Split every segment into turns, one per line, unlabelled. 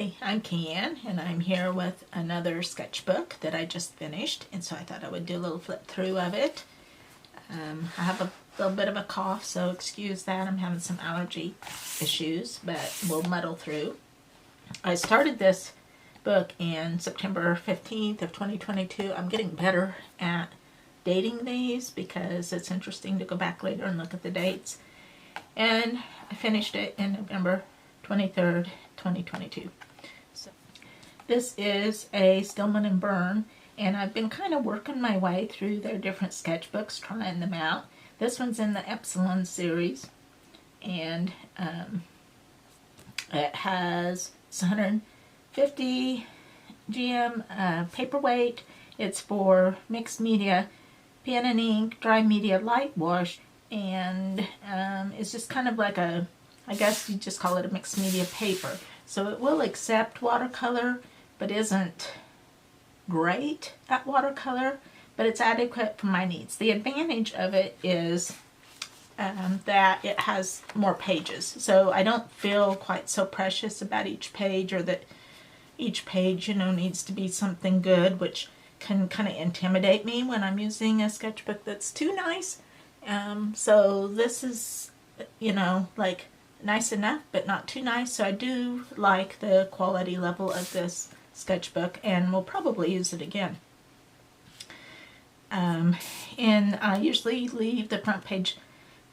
Hi, I'm Kian, and I'm here with another sketchbook that I just finished, and so I thought I would do a little flip through of it. I have a little bit of a cough, so excuse that. I'm having some allergy issues, but we'll muddle through. I started this book in September 15th of 2022. I'm getting better at dating these because it's interesting to go back later and look at the dates. And I finished it in November 23rd, 2022. So this is a Stillman and Byrne, and I've been kind of working my way through their different sketchbooks, trying them out. This one's in the Epsilon series, and it has 150 GM paperweight. It's for mixed media, pen and ink, dry media, light wash, and it's just kind of like a, I guess you just call it a mixed media paper. So it will accept watercolor, but isn't great at watercolor, but it's adequate for my needs. The advantage of it is that it has more pages, so I don't feel quite so precious about each page, or that each page, needs to be something good, which can kind of intimidate me when I'm using a sketchbook that's too nice. So this is, like nice enough, but not too nice. So I do like the quality level of this sketchbook, and we'll probably use it again. And I usually leave the front page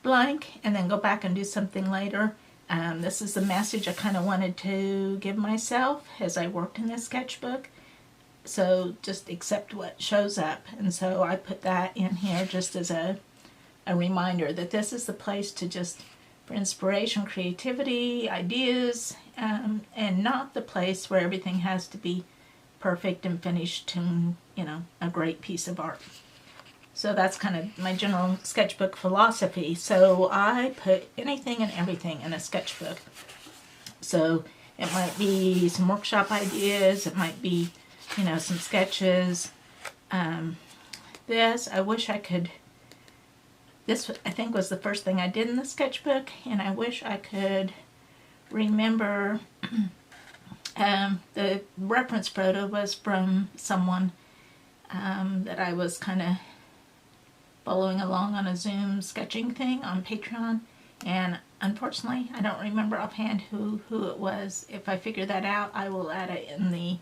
blank and then go back and do something later. This is the message I kind of wanted to give myself as I worked in this sketchbook. So just accept what shows up. And so I put that in here just as a reminder that this is the place to just, for inspiration, creativity, ideas, and not the place where everything has to be perfect and finished to, a great piece of art. So that's kind of my general sketchbook philosophy. So I put anything and everything in a sketchbook. So it might be some workshop ideas, it might be, some sketches. This, I wish I could, this I think was the first thing I did in the sketchbook, and I wish I could remember. The reference photo was from someone that I was kind of following along on a Zoom sketching thing on Patreon, and unfortunately I don't remember offhand who it was. If I figure that out, I will add it in the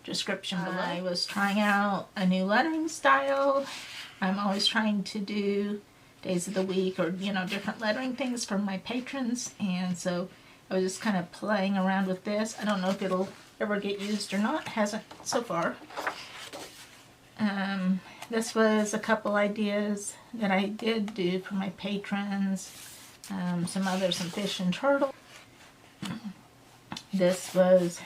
description below. I was trying out a new lettering style. I'm always trying to do days of the week or different lettering things for my patrons, and so I was just kind of playing around with this. I don't know if it'll ever get used or not. Hasn't so far. This was a couple ideas that I did do for my patrons. Some fish and turtle. This was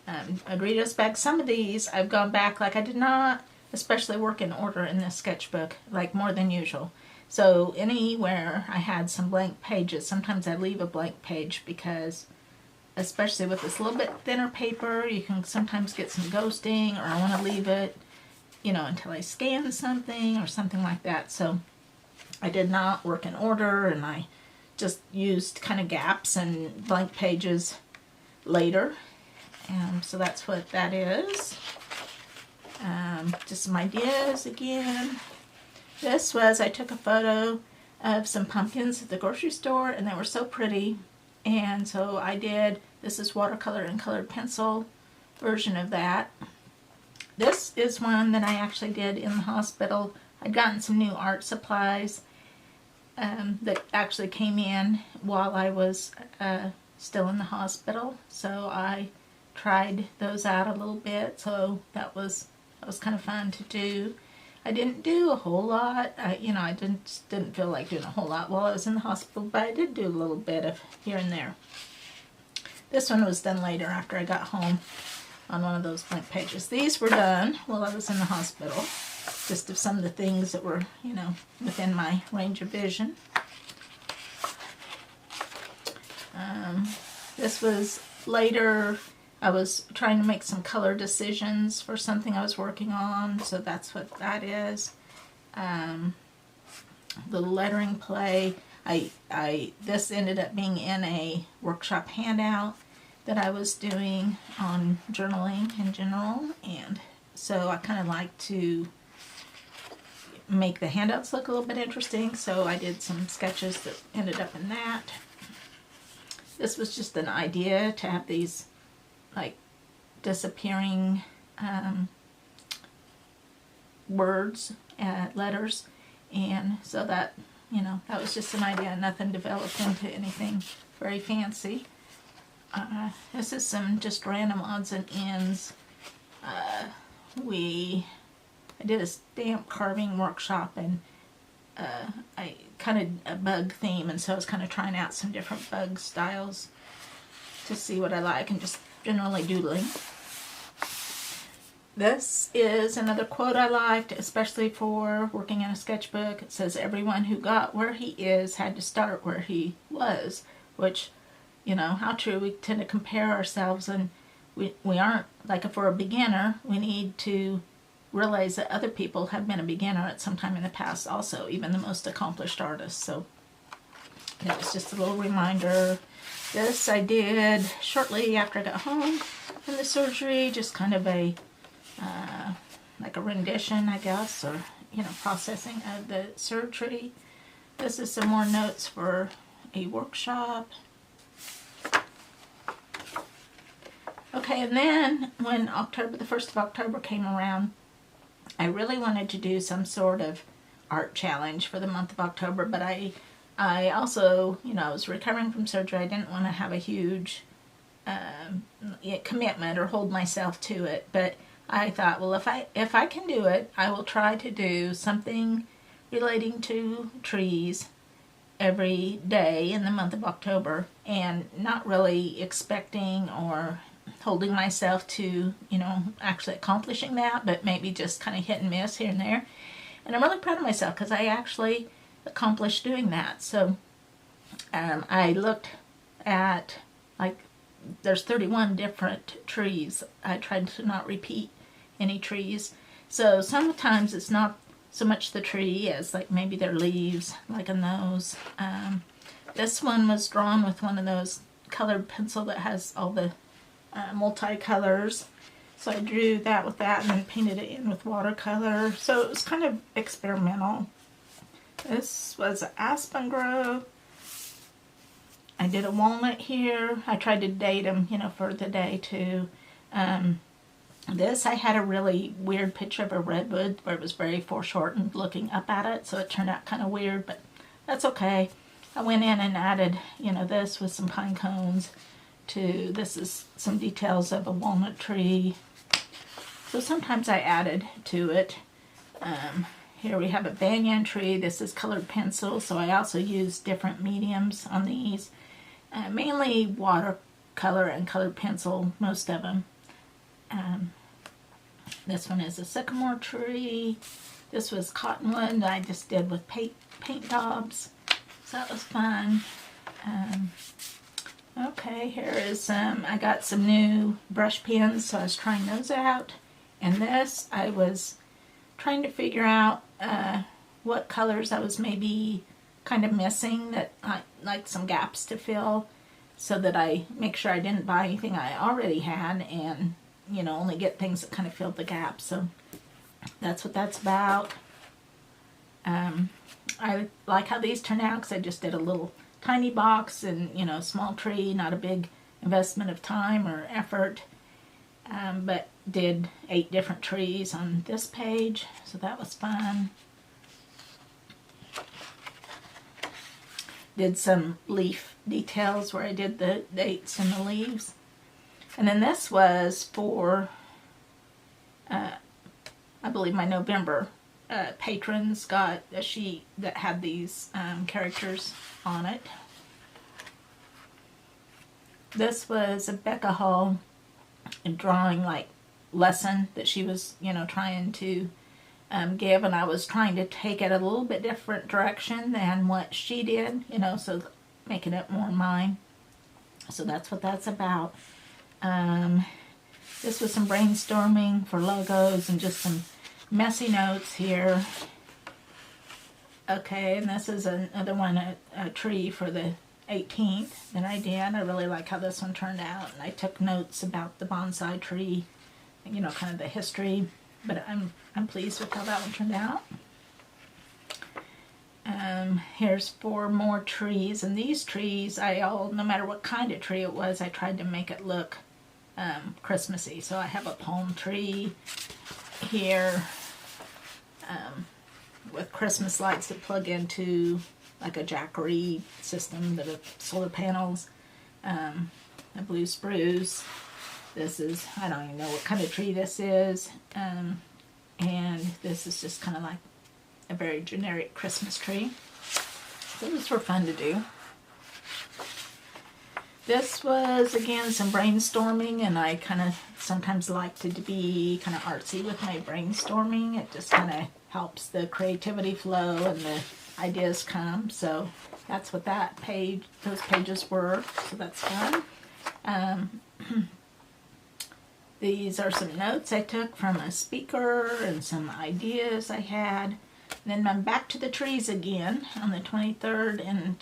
a Doritos bag. Some of these I've gone back, like I did not especially work in order in this sketchbook, like more than usual. So anywhere I had some blank pages, sometimes I leave a blank page because, especially with this little bit thinner paper, you can sometimes get some ghosting, or I want to leave it, until I scan something or something like that. So I did not work in order, and I just used kind of gaps and blank pages later. So that's what that is. Just some ideas again. This was, I took a photo of some pumpkins at the grocery store, and they were so pretty, and so I did, this is watercolor and colored pencil version of that. This is one that I actually did in the hospital. I'd gotten some new art supplies that actually came in while I was still in the hospital, so I tried those out a little bit, so that was kind of fun to do. I didn't do a whole lot. I didn't feel like doing a whole lot while I was in the hospital, but I did do a little bit of here and there. This one was done later after I got home on one of those blank pages. These were done while I was in the hospital, just of some of the things that were, within my range of vision. This was later. I was trying to make some color decisions for something I was working on, so that's what that is. The lettering play, this ended up being in a workshop handout, that I was doing on journaling in general, and so I kind of like to make the handouts look a little bit interesting, so I did some sketches that ended up in that. This was just an idea to have these like disappearing words, letters, and so that, you know, that was just an idea, nothing developed into anything very fancy. This is some just random odds and ends. I did a stamp carving workshop, and I kind of a bug theme, and so I was kind of trying out some different bug styles to see what I like, and just generally doodling. This is another quote I liked, especially for working in a sketchbook. It says, "Everyone who got where he is had to start where he was," which, you know, how true. We tend to compare ourselves, and we aren't, like if we're a beginner, we need to realize that other people have been a beginner at some time in the past also, even the most accomplished artists. So that was just a little reminder. This I did shortly after I got home from the surgery, just kind of a like a rendition, I guess, or, you know, processing of the surgery. This is some more notes for a workshop. Okay, and then when the 1st of October came around, I really wanted to do some sort of art challenge for the month of October, but I also, you know, I was recovering from surgery. I didn't want to have a huge commitment or hold myself to it, but I thought, well, if I can do it, I will try to do something relating to trees every day in the month of October, and not really expecting or holding myself to, you know, actually accomplishing that, but maybe just kind of hit and miss here and there. And I'm really proud of myself because I actually accomplished doing that. So I looked at, like, there's 31 different trees. I tried to not repeat any trees. So sometimes it's not so much the tree as like maybe their leaves, like in those. This one was drawn with one of those colored pencil that has all the multicolors. So I drew that with that and then painted it in with watercolor. So it was kind of experimental. This was an aspen grove. I did a walnut here. I tried to date them, you know, for the day too. This, I had a really weird picture of a redwood where it was very foreshortened looking up at it, so it turned out kind of weird, but that's okay. I went in and added, you know, this with some pine cones to, this is some details of a walnut tree. So sometimes I added to it. Here we have a banyan tree. This is colored pencil, so I also used different mediums on these. Mainly watercolor and colored pencil, most of them. This one is a sycamore tree. This was cottonwood that I just did with paint daubs. So that was fun. Okay, here is I got some new brush pens, so I was trying those out. And this, I was trying to figure out what colors I was maybe kind of missing, that I like some gaps to fill, so that I make sure I didn't buy anything I already had and, you know, only get things that kind of filled the gaps. So that's what that's about. I like how these turn out because I just did a little tiny box and, you know, small tree, not a big investment of time or effort, but did 8 different trees on this page, so that was fun. Did some leaf details where I did the dates and the leaves. And then this was for, I believe my November patrons got a sheet that had these characters on it. This was a Becca Hall drawing like lesson that she was, you know, trying to give, and I was trying to take it a little bit different direction than what she did, you know, so making it more mine. So that's what that's about. This was some brainstorming for logos and just some messy notes here. Okay, and this is another one, a tree for the 18th that I did. I really like how this one turned out, and I took notes about the bonsai tree, you know, kind of the history, but I'm pleased with how that one turned out. Here's 4 more trees, and these trees, no matter what kind of tree it was, I tried to make it look Christmassy. So I have a palm tree here with Christmas lights that plug into like a jackery system that are solar panels. A blue spruce. This is, I don't even know what kind of tree this is. And this is just kind of like a very generic Christmas tree. So those were fun to do. This was, again, some brainstorming, and I kind of sometimes like to be kind of artsy with my brainstorming. It just kind of helps the creativity flow and the ideas come. So that's what those pages were. So that's fun. These are some notes I took from a speaker and some ideas I had. Then I'm back to the trees again on the 23rd, and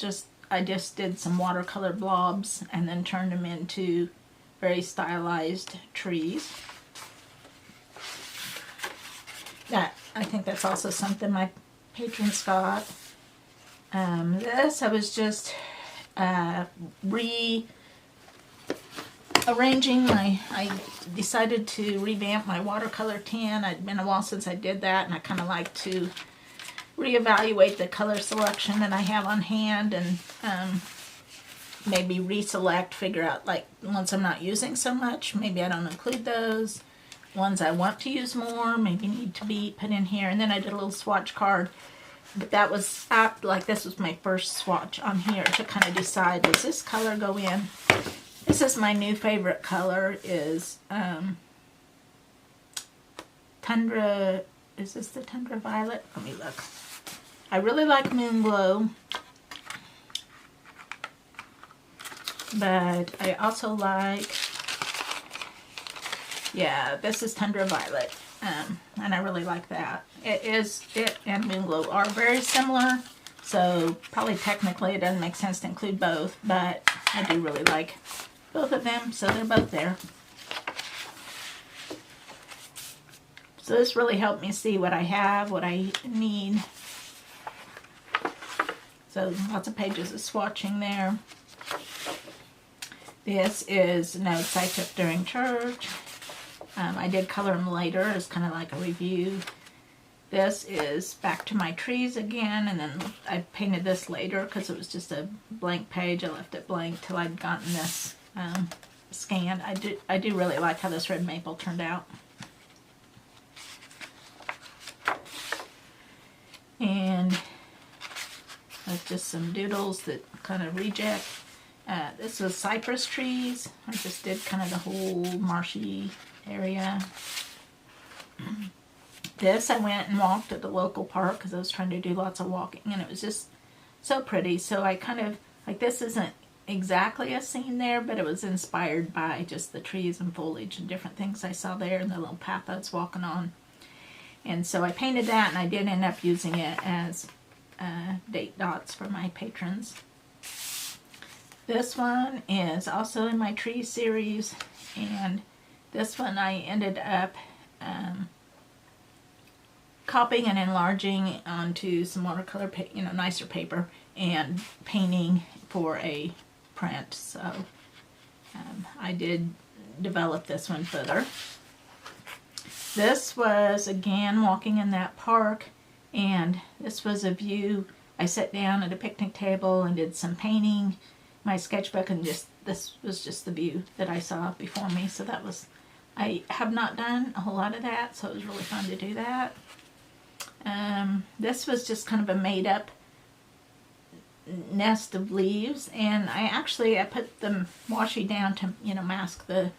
I just did some watercolor blobs and then turned them into very stylized trees. I think that's also something my patrons got. This I was just rearranging I decided to revamp my watercolor tin. It'd been a while since I did that, and I kind of like to reevaluate the color selection that I have on hand, and maybe reselect, figure out like ones I'm not using so much, maybe I don't include those. Ones I want to use more maybe need to be put in here. And then I did a little swatch card, but that was like this was my first swatch on here to kind of decide, does this color go in? This is my new favorite color, is Tundra. Is this the Tundra Violet? Let me look. I really like Moon Glow, but I also like, yeah, this is Tundra Violet, and I really like that. It and Moon Glow are very similar, so probably technically it doesn't make sense to include both, but I do really like both of them, so they're both there. So this really helped me see what I have, what I need. So lots of pages of swatching there. This is notes I took during church. I did color them later as kind of like a review. This is back to my trees again, and then I painted this later because it was just a blank page. I left it blank till I'd gotten this scanned. I do really like how this red maple turned out. And that's just some doodles that kind of reject. This was cypress trees. I just did kind of the whole marshy area. This I went and walked at the local park because I was trying to do lots of walking, and it was just so pretty. So I kind of, like, this isn't exactly a scene there, but it was inspired by just the trees and foliage and different things I saw there and the little path I was walking on. And so I painted that, and I did end up using it as date dots for my patrons. This one is also in my tree series, and this one I ended up copying and enlarging onto some watercolor, nicer paper, and painting for a print. So I did develop this one further. This was, again, walking in that park, and this was a view. I sat down at a picnic table and did some painting, my sketchbook, and this was just the view that I saw before me. So that was, I have not done a whole lot of that, so it was really fun to do that. This was just kind of a made-up nest of leaves, and I put the washi down to mask the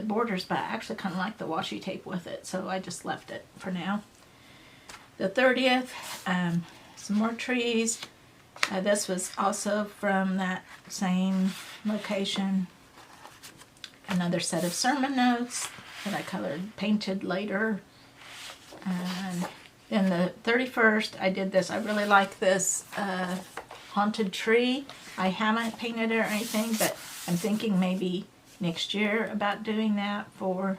borders, but I actually kind of like the washi tape with it, so I just left it for now. The 30th, some more trees. This was also from that same location. Another set of sermon notes that I painted later. And then the 31st, I did this. I really like this haunted tree. I haven't painted it or anything, but I'm thinking maybe next year about doing that for,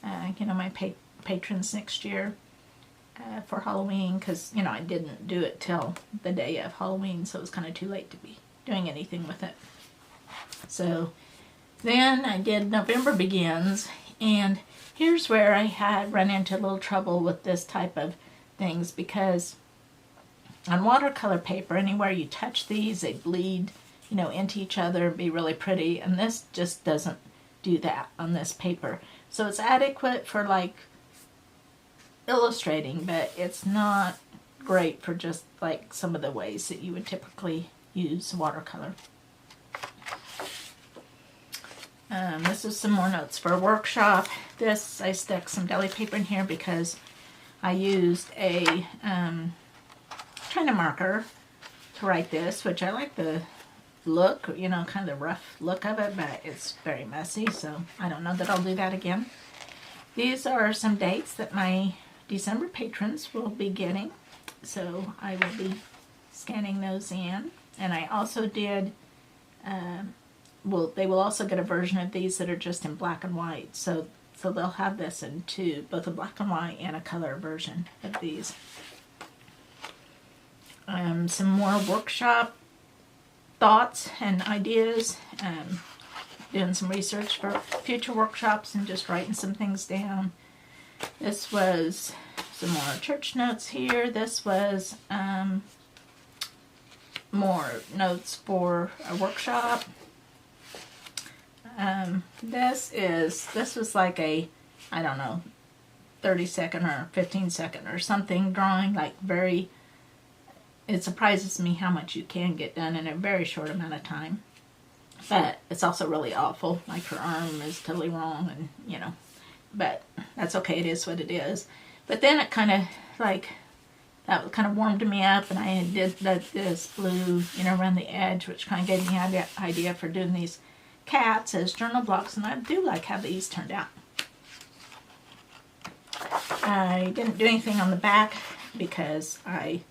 my patrons next year for Halloween, because, I didn't do it till the day of Halloween, so it was kind of too late to be doing anything with it. So then I did November Begins, and here's where I had run into a little trouble with this type of things, because on watercolor paper, anywhere you touch these, they bleed, into each other, be really pretty, and this just doesn't do that on this paper. So it's adequate for like illustrating, but it's not great for just like some of the ways that you would typically use watercolor. This is some more notes for a workshop. This, I stuck some deli paper in here because I used a China marker to write this, which I like the look, kind of the rough look of it, but it's very messy, so I don't know that I'll do that again. These are some dates that my December patrons will be getting, so I will be scanning those in. And I also did, they will also get a version of these that are just in black and white, so they'll have this in both a black and white and a color version of these. Some more workshop thoughts and ideas, doing some research for future workshops and just writing some things down. This was some more church notes here. This was more notes for a workshop. This was like a, I don't know, 30-second or 15-second or something drawing, like very, it surprises me how much you can get done in a very short amount of time. But it's also really awful, like her arm is totally wrong, and but that's okay, it is what it is. But then it kind of that kind of warmed me up, and I did this blue around the edge, which kind of gave me the idea for doing these cats as journal blocks, and I do like how these turned out. I didn't do anything on the back because I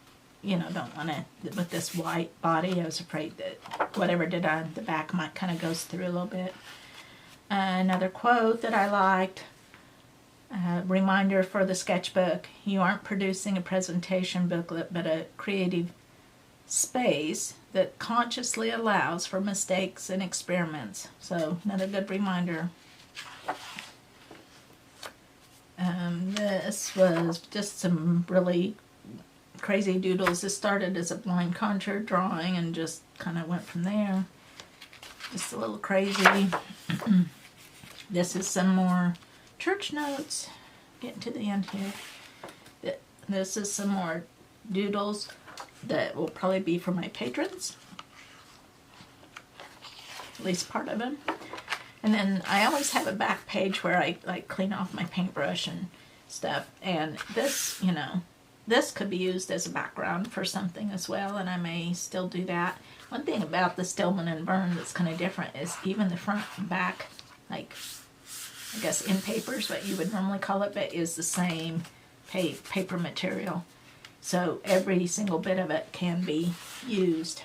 don't want to, with this white body, I was afraid that whatever did on the back might kind of goes through a little bit. Another quote that I liked, reminder for the sketchbook: you aren't producing a presentation booklet, but a creative space that consciously allows for mistakes and experiments. So another good reminder. This was just some really crazy doodles. This started as a blind contour drawing and just kind of went from there. Just a little crazy. This is some more church notes. Getting to the end here. This is some more doodles that will probably be for my patrons. At least part of them. And then I always have a back page where I clean off my paintbrush and stuff. And this, this could be used as a background for something as well, and I may still do that. One thing about the Stillman and Burn that's kind of different is even the front and back, like, I guess in papers, what you would normally call it, but is the same paper material. So every single bit of it can be used.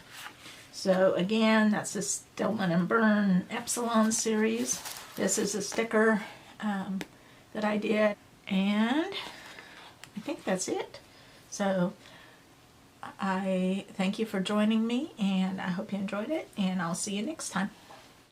So again, that's the Stillman and Burn Epsilon series. This is a sticker that I did, and I think that's it. So I thank you for joining me, and I hope you enjoyed it, and I'll see you next time.